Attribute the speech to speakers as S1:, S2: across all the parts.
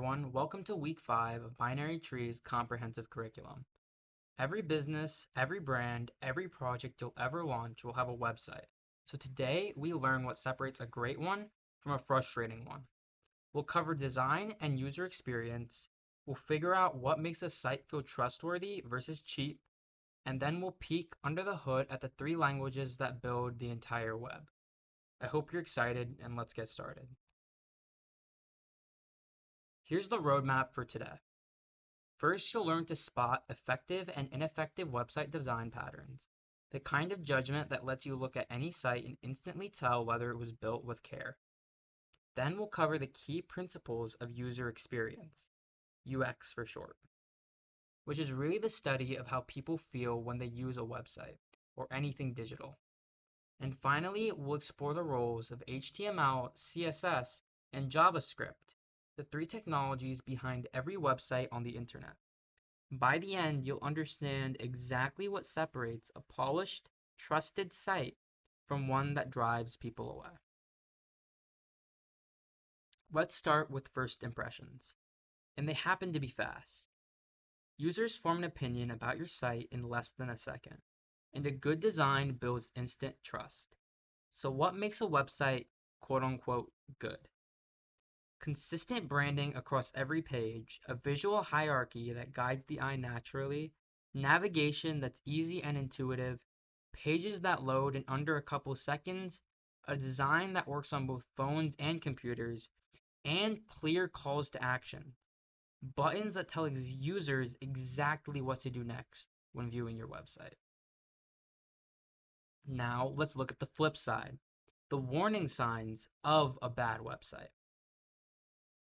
S1: everyone. Welcome to week 5 of BinaryTree's comprehensive curriculum. Every business, every brand, every project you'll ever launch will have a website. So today we learn what separates a great one from a frustrating one. We'll cover design and user experience. We'll figure out what makes a site feel trustworthy versus cheap. And then we'll peek under the hood at the 3 languages that build the entire web. I hope you're excited, and let's get started. Here's the roadmap for today. First, you'll learn to spot effective and ineffective website design patterns, the kind of judgment that lets you look at any site and instantly tell whether it was built with care. Then we'll cover the key principles of user experience, UX for short, which is really the study of how people feel when they use a website or anything digital. And finally, we'll explore the roles of HTML, CSS, and JavaScript, the 3 technologies behind every website on the internet. By the end, you'll understand exactly what separates a polished, trusted site from one that drives people away. Let's start with first impressions, and they happen to be fast. Users form an opinion about your site in less than a second, and a good design builds instant trust. So what makes a website quote-unquote good? Consistent branding across every page, a visual hierarchy that guides the eye naturally, navigation that's easy and intuitive, pages that load in under a couple seconds, a design that works on both phones and computers, and clear calls to action. Buttons that tell users exactly what to do next when viewing your website. Now, let's look at the flip side, the warning signs of a bad website.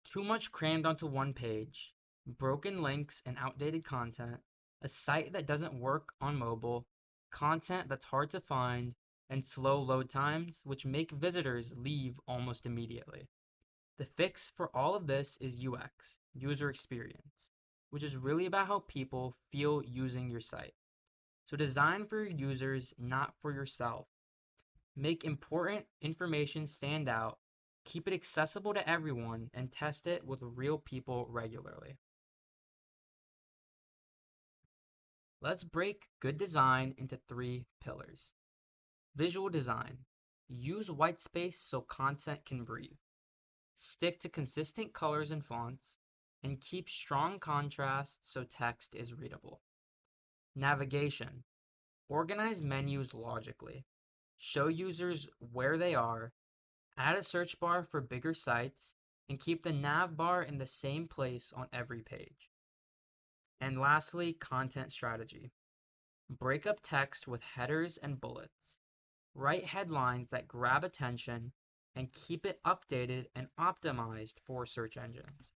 S1: Too much crammed onto one page, broken links and outdated content, a site that doesn't work on mobile, content that's hard to find, and slow load times, which make visitors leave almost immediately. The fix for all of this is UX, user experience, which is really about how people feel using your site. So design for your users, not for yourself. Make important information stand out, keep it accessible to everyone, and test it with real people regularly. Let's break good design into 3 pillars. Visual design. Use white space so content can breathe. Stick to consistent colors and fonts, and keep strong contrast so text is readable. Navigation. Organize menus logically. Show users where they are. Add a search bar for bigger sites, and keep the nav bar in the same place on every page. And lastly, content strategy. Break up text with headers and bullets. Write headlines that grab attention, and keep it updated and optimized for search engines.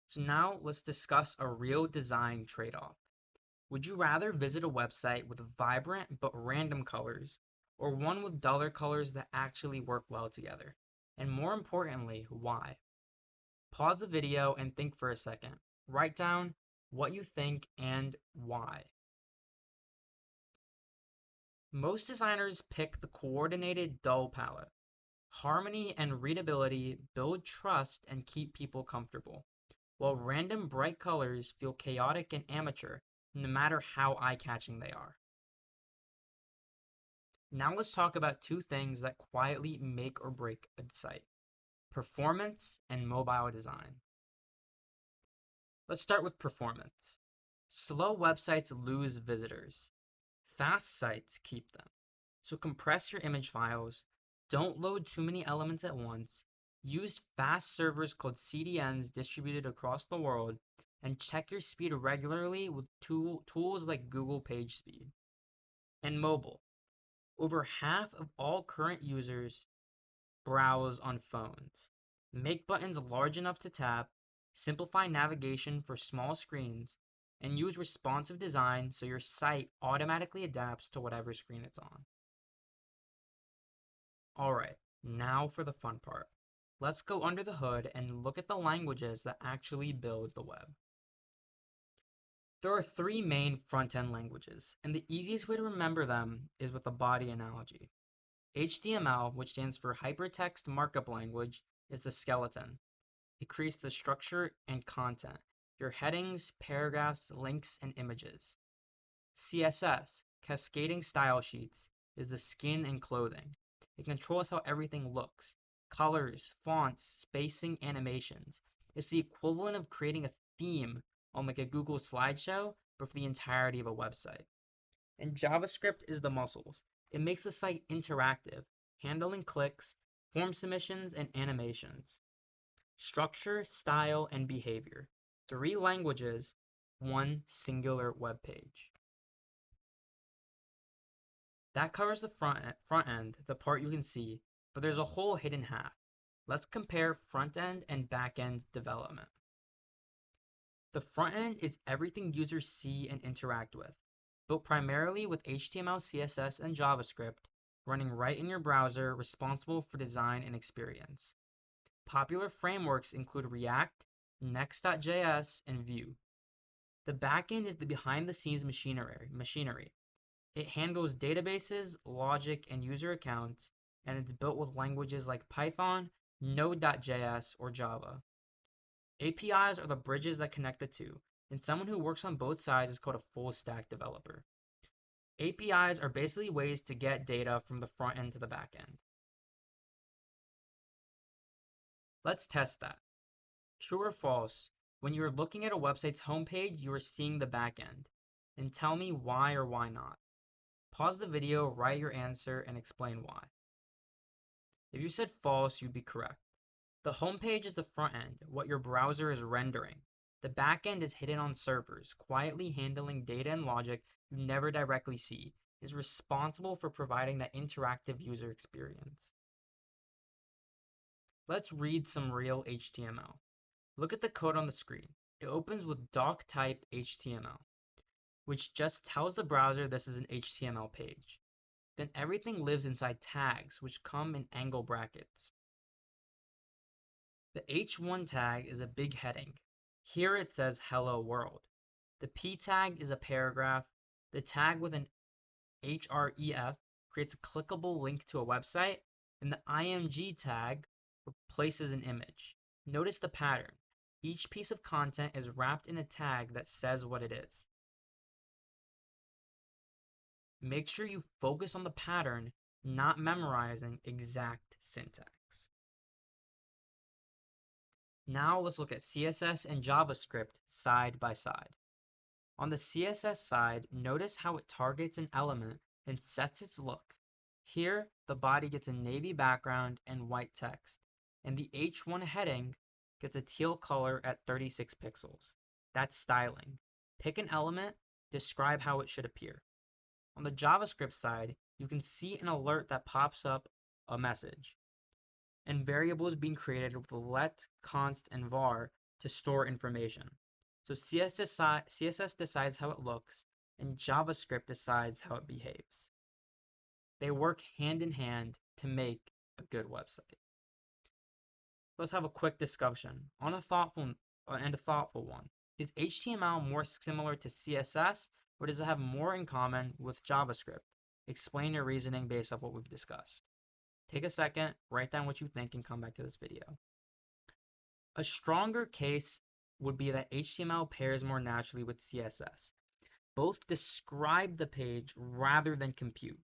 S1: So now let's discuss a real design trade-off. Would you rather visit a website with vibrant but random colors, or one with duller colors that actually work well together? And more importantly, why? Pause the video and think for a second. Write down what you think and why. Most designers pick the coordinated dull palette. Harmony and readability build trust and keep people comfortable, while random bright colors feel chaotic and amateur, no matter how eye-catching they are. Now let's talk about 2 things that quietly make or break a site: performance and mobile design. Let's start with performance. Slow websites lose visitors. Fast sites keep them. So compress your image files, don't load too many elements at once, use fast servers called CDNs distributed across the world, and check your speed regularly with tools like Google PageSpeed. And mobile. Over half of all current users browse on phones. Make buttons large enough to tap, simplify navigation for small screens, and use responsive design so your site automatically adapts to whatever screen it's on. Alright, now for the fun part. Let's go under the hood and look at the languages that actually build the web. There are 3 main front-end languages, and the easiest way to remember them is with a body analogy. HTML, which stands for Hypertext Markup Language, is the skeleton. It creates the structure and content, your headings, paragraphs, links, and images. CSS, cascading style sheets, is the skin and clothing. It controls how everything looks. Colors, fonts, spacing, animations. It's the equivalent of creating a theme on like a Google slideshow, but for the entirety of a website. And JavaScript is the muscles. It makes the site interactive, handling clicks, form submissions, and animations. Structure, style, and behavior. 3 languages, 1 singular web page. That covers the front end, the part you can see, but there's a whole hidden half. Let's compare front end and back end development. The front end is everything users see and interact with, built primarily with HTML, CSS, and JavaScript, running right in your browser, responsible for design and experience. Popular frameworks include React, Next.js, and Vue. The backend is the behind-the-scenes machinery. It handles databases, logic, and user accounts, and it's built with languages like Python, Node.js, or Java. APIs are the bridges that connect the two, and someone who works on both sides is called a full-stack developer. APIs are basically ways to get data from the front end to the back end. Let's test that. True or false, when you're looking at a website's homepage, you are seeing the back end. And tell me why or why not. Pause the video, write your answer, and explain why. If you said false, you'd be correct. The homepage is the front end, what your browser is rendering. The back end is hidden on servers, quietly handling data and logic you never directly see. It is responsible for providing that interactive user experience. Let's read some real HTML. Look at the code on the screen. It opens with doc type HTML, which just tells the browser this is an HTML page. Then everything lives inside tags, which come in angle brackets. The H1 tag is a big heading. Here it says hello world. The P tag is a paragraph. The tag with an href creates a clickable link to a website, and the img tag replaces an image. Notice the pattern. Each piece of content is wrapped in a tag that says what it is. Make sure you focus on the pattern, not memorizing exact syntax. Now let's look at CSS and JavaScript side by side. On the CSS side, notice how it targets an element and sets its look. Here, the body gets a navy background and white text, and the H1 heading gets a teal color at 36 pixels. That's styling. Pick an element, describe how it should appear. On the JavaScript side, you can see an alert that pops up a message, and variables being created with let, const, and var to store information. So CSS decides how it looks, and JavaScript decides how it behaves. They work hand in hand to make a good website. Let's have a quick discussion on a thoughtful one. Is HTML more similar to CSS, or does it have more in common with JavaScript? Explain your reasoning based off what we've discussed. Take a second, write down what you think, and come back to this video. A stronger case would be that HTML pairs more naturally with CSS. Both describe the page rather than compute.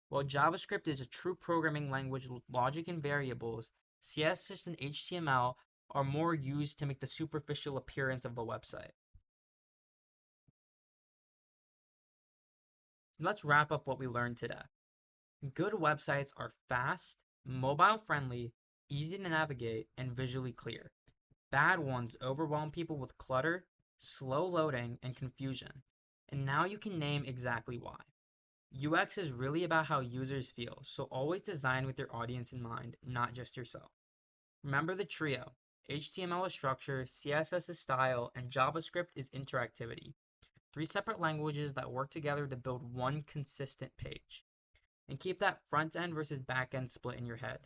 S1: While JavaScript is a true programming language with logic and variables, CSS and HTML are more used to make the superficial appearance of the website. Let's wrap up what we learned today. Good websites are fast, mobile-friendly, easy to navigate, and visually clear. Bad ones overwhelm people with clutter, slow loading, and confusion. And now you can name exactly why. UX is really about how users feel, so always design with your audience in mind, not just yourself. Remember the trio. HTML is structure, CSS is style, and JavaScript is interactivity. 3 separate languages that work together to build one consistent page. And keep that front end versus back end split in your head.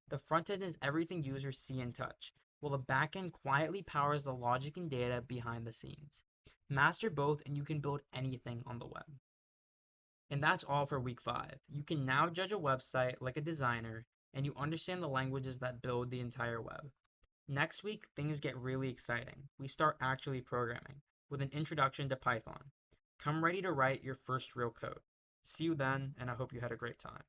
S1: The front end is everything users see and touch, while the back end quietly powers the logic and data behind the scenes. Master both and you can build anything on the web. And that's all for week 5. You can now judge a website like a designer, and you understand the languages that build the entire web. Next week, things get really exciting. We start actually programming with an introduction to Python. Come ready to write your first real code. See you then, and I hope you had a great time.